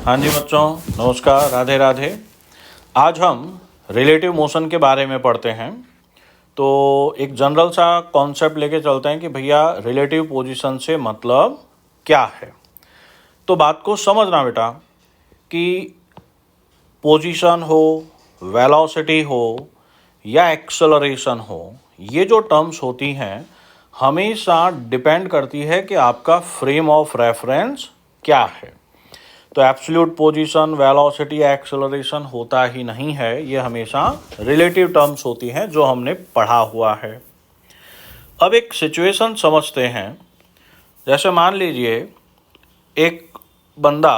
हाँ जी बच्चों, नमस्कार, राधे राधे। आज हम रिलेटिव मोशन के बारे में पढ़ते हैं। तो एक जनरल सा कॉन्सेप्ट लेके चलते हैं कि भैया रिलेटिव पोजीशन से मतलब क्या है। तो बात को समझना बेटा कि पोजीशन हो, वेलोसिटी हो या एक्सेलरेशन हो, ये जो टर्म्स होती हैं हमेशा डिपेंड करती है कि आपका फ्रेम ऑफ रेफरेंस क्या है। तो एब्सोल्यूट पोजीशन, वेलोसिटी या एक्सेलरेशन होता ही नहीं है, ये हमेशा रिलेटिव टर्म्स होती हैं जो हमने पढ़ा हुआ है। अब एक सिचुएशन समझते हैं। जैसे मान लीजिए एक बंदा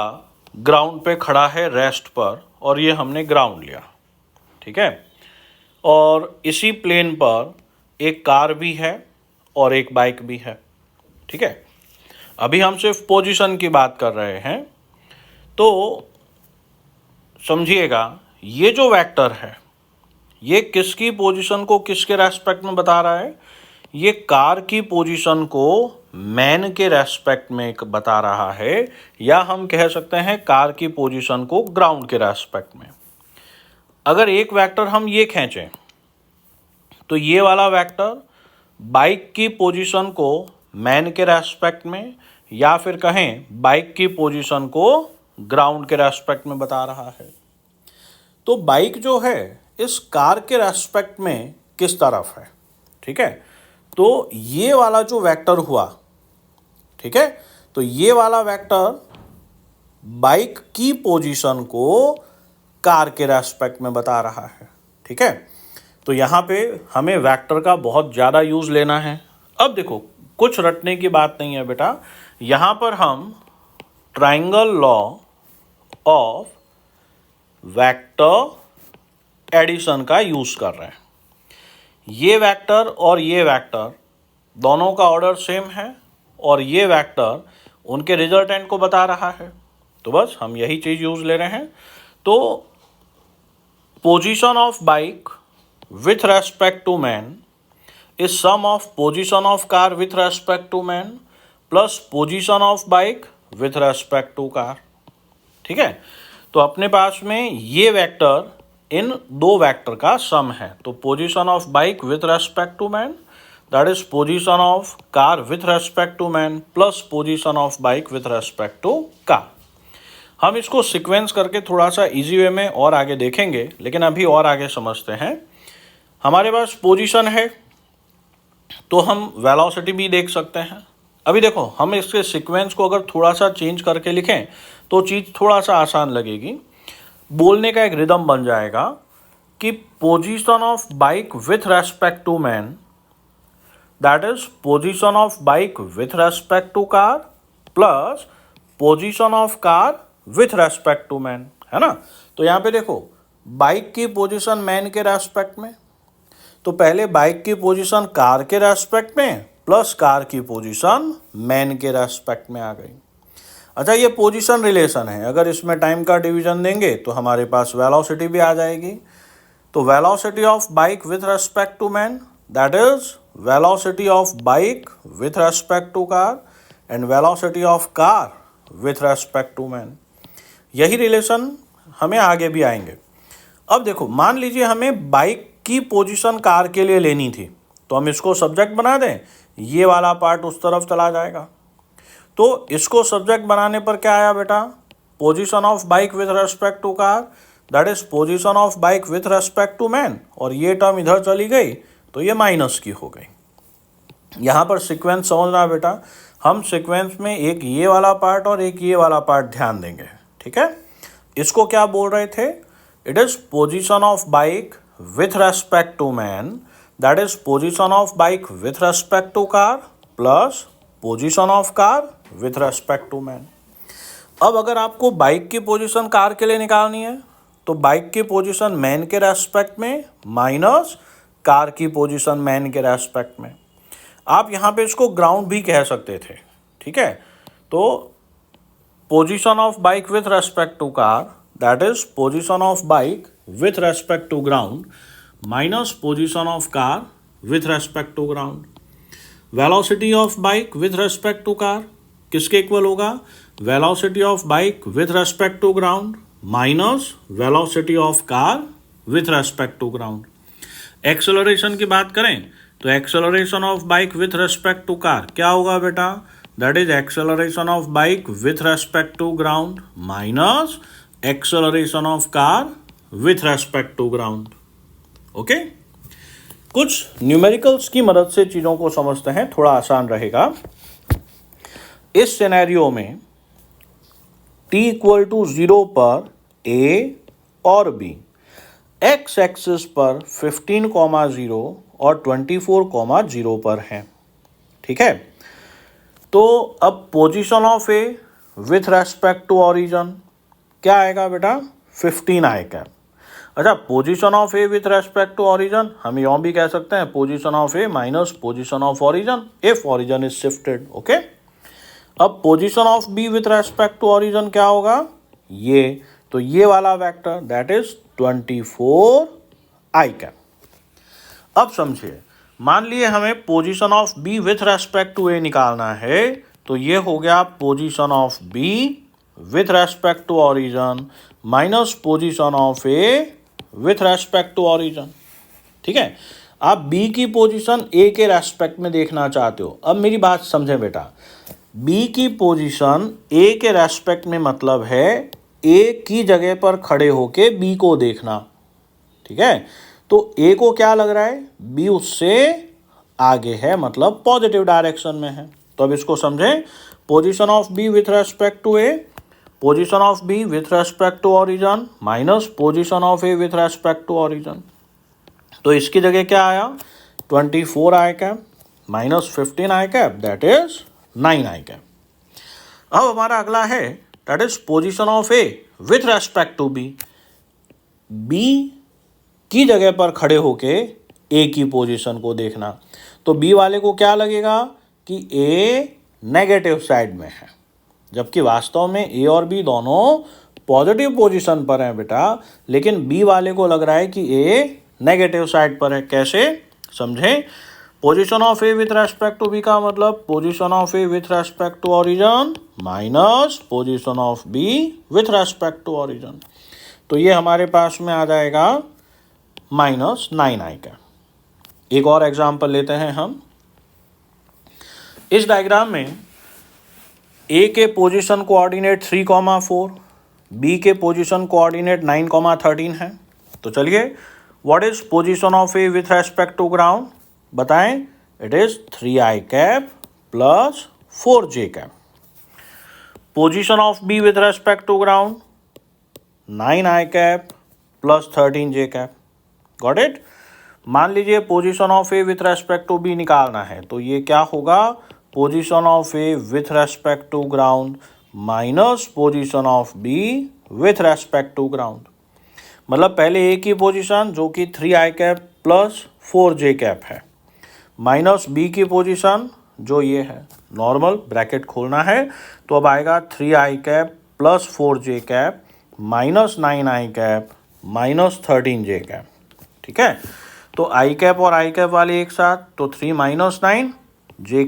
ग्राउंड पे खड़ा है रेस्ट पर, और ये हमने ग्राउंड लिया, ठीक है। और इसी प्लेन पर एक कार भी है और एक बाइक भी है, ठीक है। अभी हम सिर्फ पोजीशन की बात कर रहे हैं। तो समझिएगा, ये जो वेक्टर है ये किसकी पोजीशन को किसके रेस्पेक्ट में बता रहा है? ये कार की पोजीशन को मैन के रेस्पेक्ट में बता रहा है, या हम कह सकते हैं कार की पोजीशन को ग्राउंड के रेस्पेक्ट में। अगर एक वेक्टर हम ये खींचें तो ये वाला वेक्टर बाइक की पोजीशन को मैन के रेस्पेक्ट में, या फिर कहें बाइक की पोजीशन को ग्राउंड के रेस्पेक्ट में बता रहा है। तो बाइक जो है इस कार के रेस्पेक्ट में किस तरफ है, ठीक है। तो ये वाला जो वेक्टर हुआ, ठीक है, तो ये वाला वेक्टर बाइक की पोजीशन को कार के रेस्पेक्ट में बता रहा है, ठीक है। तो यहाँ पे हमें वेक्टर का बहुत ज़्यादा यूज़ लेना है। अब देखो, कुछ रटने की बात नहीं है बेटा। यहाँ पर हम triangle law of vector addition का यूज़ कर रहे हैं। ये वेक्टर और ये वेक्टर दोनों का ऑर्डर सेम है, और ये वेक्टर उनके रिजल्टेंट को बता रहा है। तो बस हम यही चीज़ यूज़ ले रहे हैं। तो position of bike with respect to man is sum of position of car with respect to man plus position of bike with respect to car, ठीक है। तो अपने पास में ये वेक्टर इन दो वेक्टर का सम है। तो position of bike with respect to man, that is position of car with respect to man plus position of bike with respect to car. हम इसको सीक्वेंस करके थोड़ा सा इजी वे में और आगे देखेंगे, लेकिन अभी और आगे समझते हैं। हमारे पास पोजीशन है तो हम वेलोसिटी भी देख सकते हैं। अभी देखो, हम इसके सीक्वेंस को अगर थोड़ा सा चेंज करके लिखें तो चीज़ थोड़ा सा आसान लगेगी। बोलने का एक रिदम बन जाएगा कि position of bike with respect to man, that is position of bike with respect to car plus position of car with respect to man, है ना। तो यहाँ पे देखो, बाइक की पोजीशन मैन के रेस्पेक्ट में, तो पहले बाइक की पोजीशन कार के रेस्पेक्ट में प्लस कार की पोजीशन मैन के रेस्पेक्ट में आ गई। अच्छा, ये पोजीशन रिलेशन है। अगर इसमें टाइम का डिवीजन देंगे तो हमारे पास वेलोसिटी भी आ जाएगी। तो velocity of bike with respect to man, that is velocity of bike with respect to car and velocity of car with respect to man. यही रिलेशन हमें आगे भी आएंगे। अब देखो, मान लीजिए हमें बाइक की पोजीशन कार के लिए लेनी थी, तो हम इसको सब्जेक्ट बना दें, ये वाला पार्ट उस तरफ चला जाएगा। तो इसको सब्जेक्ट बनाने पर क्या आया बेटा? Position of bike with respect to car, that is position of bike with respect to man, और ये टर्म इधर चली गई तो ये माइनस की हो गई। यहाँ पर सीक्वेंस समझना बेटा। हम सीक्वेंस में एक ये वाला पार्ट और एक ये वाला पार्ट ध्यान देंगे, ठीक है। इसको क्या बोल रहे थे? It is position of bike with respect to man, that is position of bike with respect to car plus position of car with respect to man. अब अगर आपको बाइक की पोजीशन कार के लिए निकालनी है तो बाइक की पोजीशन मैन के रेस्पेक्ट में माइनस कार की पोजीशन मैन के रेस्पेक्ट में। आप यहाँ पे इसको ग्राउंड भी कह सकते थे, ठीक है। तो position of bike with respect to car, that is position of bike with respect to ground minus position of car with respect to ground. Velocity of bike with respect to car किसके equal होगा? Velocity of bike with respect to ground minus velocity of car with respect to ground. Acceleration की बात करें तो acceleration of bike with respect to car क्या होगा बेटा? That is acceleration of bike with respect to ground minus acceleration of car with respect to ground. Okay, कुछ numericals की मदद से चीजों को समझते हैं, थोड़ा आसान रहेगा। इस सिनेरियो में t इक्वल टू 0 पर a और b x एक्सिस पर 15,0 और 24,0 पर हैं। ठीक है, तो अब position of A with respect to origin क्या आएगा बेटा? 15 आएगा। अच्छा, position of A with respect to origin हम यूं भी कह सकते हैं position of A minus position of origin if origin is shifted. Okay, अब position of B with respect to origin क्या होगा? ये, तो ये वाला vector that is 24 I cap. अब समझिए, मान लिए हमें position of B with respect to A निकालना है, तो ये हो गया position of B with respect to origin minus position of A with respect to origin. ठीक है, आप बी की पोजीशन ए के रेस्पेक्ट में देखना चाहते हो। अब मेरी बात समझें बेटा, बी की पोजीशन ए के रेस्पेक्ट में मतलब है ए की जगह पर खड़े होके बी को देखना। ठीक है, तो ए को क्या लग रहा है? बी उससे आगे है, मतलब पॉजिटिव डायरेक्शन में है। तो अब इसको समझें, position of B with respect to A, position of B with respect to origin minus position of A with respect to origin. तो इसकी जगह क्या आया? 24 I cap minus 15 I cap that is 9 I cap. अब हमारा अगला है that is position of A with respect to B. B की जगह पर खड़े होके ए की पोजीशन को देखना। तो बी वाले को क्या लगेगा कि ए नेगेटिव साइड में है, जबकि वास्तव में ए और बी दोनों पॉजिटिव पोजीशन पर हैं बेटा, लेकिन बी वाले को लग रहा है कि ए नेगेटिव साइड पर है। कैसे समझें? Position of A with respect to B का मतलब position of A with respect to origin minus position of B with respect to origin. तो ये हमारे पास में आ जाएगा माइनस 9 आई का। एक और एग्जांपल लेते हैं हम। इस डायग्राम में ए के पोजीशन कोऑर्डिनेट 3,4, बी के पोजीशन कोऑर्डिनेट 9,13 है। तो चलिए, what is position of A with respect to ground बताएं? It is 3 I cap plus 4 J cap. Position of B with respect to ground 9 I cap plus 13 J cap. Got it? मान लीजिए position of A with respect to B निकालना है, तो ये क्या होगा? Position of A with respect to ground minus position of B with respect to ground. मतलब पहले ए की पोजीशन जो कि 3 I cap plus 4 J cap है, माइनस बी की पोजीशन जो ये है, नॉर्मल ब्रैकेट खोलना है, तो अब आएगा 3 I cap plus 4 J cap minus 9 I cap minus 13 J cap. ठीक है, तो आई कैप और आई कैप वाले एक साथ, तो 3 माइनस 9, जे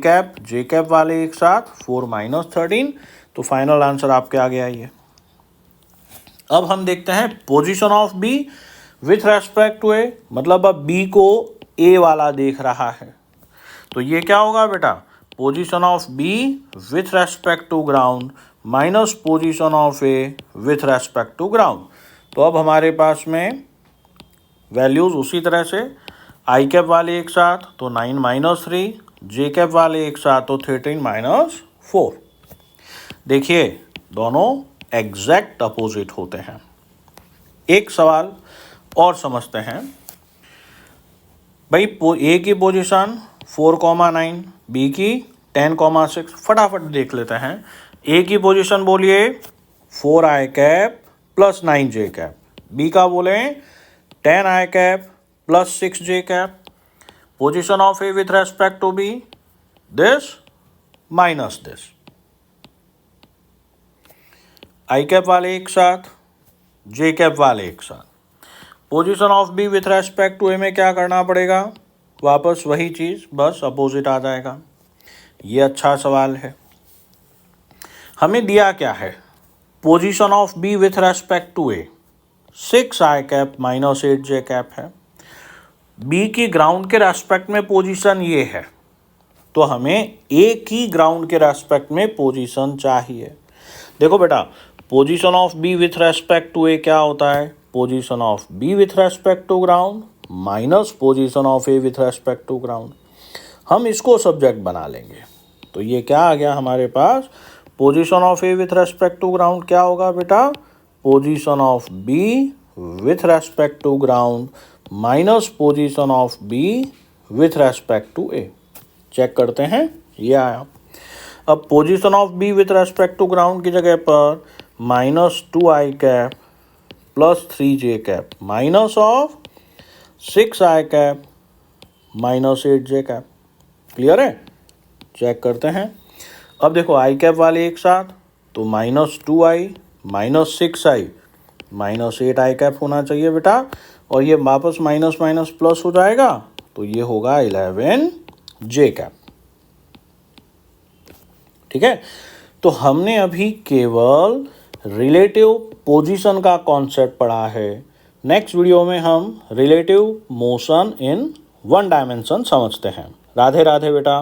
कैप वाले एक साथ 4 माइनस 13। तो फाइनल आंसर आपके आगे आई है। अब हम देखते हैं position of B with respect to A, मतलब अब बी को ए वाला देख रहा है, तो ये क्या होगा बेटा? Position of B with respect to ground minus position of A with respect to ground. तो अब हमारे पास में वैल्यूज उसी तरह से, आई कैप वाले एक साथ तो 9 माइनस 3, जे कैप वाले एक साथ तो 13 माइनस 4। देखिए, दोनों एग्जैक्ट अपोजिट होते हैं। एक सवाल और समझते हैं भाई। ए की पोजीशन 4,9, बी की 10,6। फटाफट देख लेते हैं। ए की पोजीशन बोलिए 4 I cap plus 9 J cap, B का बोले 10 I cap plus 6 J cap. Position of A with respect to B this minus this. I cap वाले एक साथ, जे कैप वाले एक साथ। Position of B with respect to A में क्या करना पड़ेगा? वापस वही चीज़, बस अपोजिट आ जाएगा। ये अच्छा सवाल है। हमें दिया क्या है, position of B with respect to A 6i cap minus 8j cap है। बी की ग्राउंड के रेस्पेक्ट में पोजीशन ये है, तो हमें ए की ग्राउंड के रेस्पेक्ट में पोजीशन चाहिए। देखो बेटा, position of B with respect to A क्या होता है, position of B with respect to ground minus position of A with respect to ground. हम इसको सब्जेक्ट बना लेंगे, तो ये क्या आ गया हमारे पास, position of A with respect to ground क्या होगा बेटा, position of B with respect to ground minus position of B with respect to A. Check करते हैं, ये आया। अब position of B with respect to ground की जगह पर -2i cap plus 3j cap minus of 6i cap minus 8j cap. Clear है? Check करते हैं। अब देखो आई कैप वाले एक साथ, तो -2i minus 6i minus 8i cap होना चाहिए बेटा, और ये वापस माइनस माइनस प्लस हो जाएगा, तो ये होगा 11j कैप। ठीक है, तो हमने अभी केवल रिलेटिव पोजीशन का कॉन्सेप्ट पढ़ा है। नेक्स्ट वीडियो में हम relative motion in one dimension समझते हैं। राधे राधे बेटा।